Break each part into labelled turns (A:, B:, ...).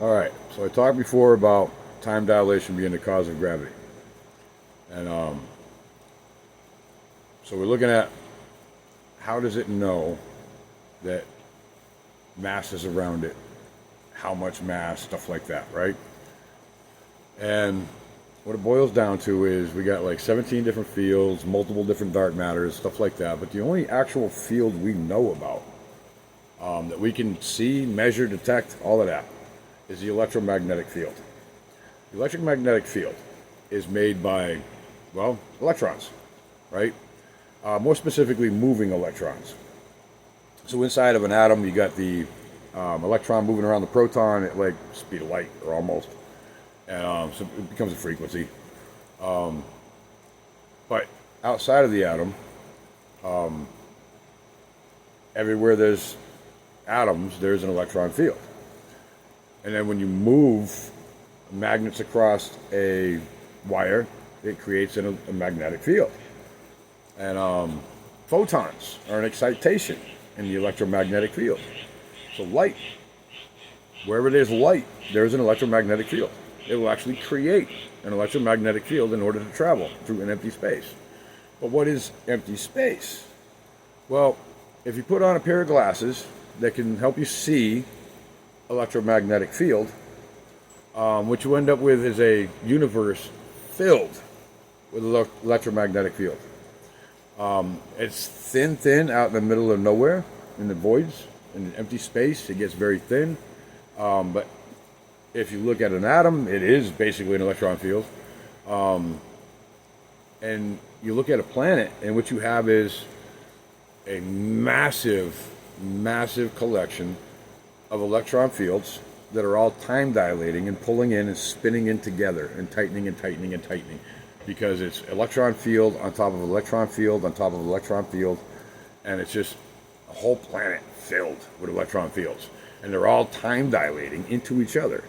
A: All right, so I talked before about time dilation being the cause of gravity. And so we're looking at how does it know that mass is around it, how much mass, stuff like that, right? And what it boils down to is we got like 17 different fields, multiple different dark matters, stuff like that. But the only actual field we know about that we can see, measure, detect, all of that, is the electromagnetic field. The electromagnetic field is made by, well, electrons, right? More specifically, moving electrons. So inside of an atom, you got the electron moving around the proton at like speed of light, or almost. And so it becomes a frequency. But outside of the atom, everywhere there's atoms, there's an electron field. And then when you move magnets across a wire, it creates a magnetic field. And photons are an excitation in the electromagnetic field. So light, wherever there's light, there's an electromagnetic field. It will actually create an electromagnetic field in order to travel through an empty space. But what is empty space? Well, if you put on a pair of glasses that can help you see electromagnetic field, what you end up with is a universe filled with electromagnetic field. It's thin out in the middle of nowhere, in the voids, in the empty space. It gets very thin. But if you look at an atom, it is basically an electron field. And you look at a planet, and what you have is a massive collection of electron fields that are all time dilating and pulling in and spinning in together and tightening and tightening and tightening, because it's electron field on top of electron field on top of electron field, and it's just a whole planet filled with electron fields, and they're all time dilating into each other.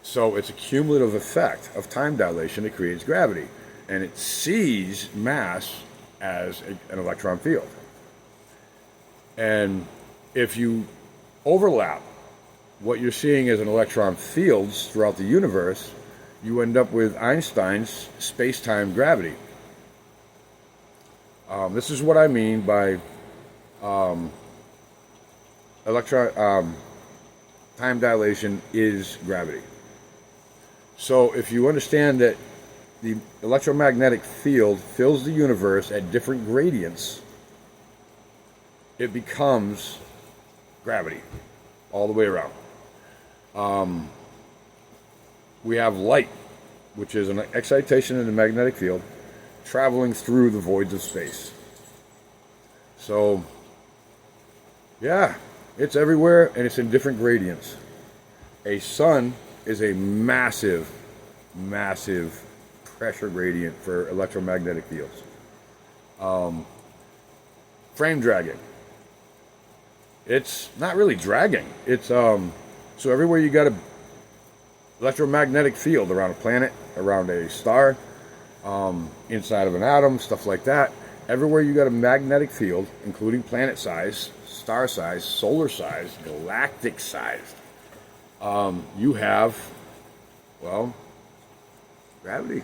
A: So it's a cumulative effect of time dilation that creates gravity, and it sees mass as an electron field. And if you overlap what you're seeing as an electron fields throughout the universe, you end up with Einstein's space-time gravity. This is what I mean by time dilation is gravity. So if you understand that the electromagnetic field fills the universe at different gradients, it becomes gravity all the way around. We have light, which is an excitation in the magnetic field, traveling through the voids of space. So, yeah, it's everywhere, and it's in different gradients. A sun is a massive pressure gradient for electromagnetic fields. Frame dragging. It's not really dragging. It's so everywhere you got a electromagnetic field around a planet, around a star, inside of an atom, stuff like that. Everywhere you got a magnetic field, including planet size, star size, solar size, galactic size, you have, well, gravity.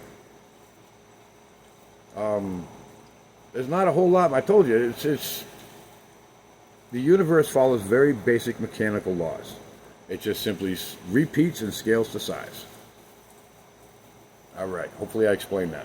A: There's not a whole lot. I told you, it's the universe follows very basic mechanical laws. It just simply repeats and scales to size. All right, hopefully I explained that.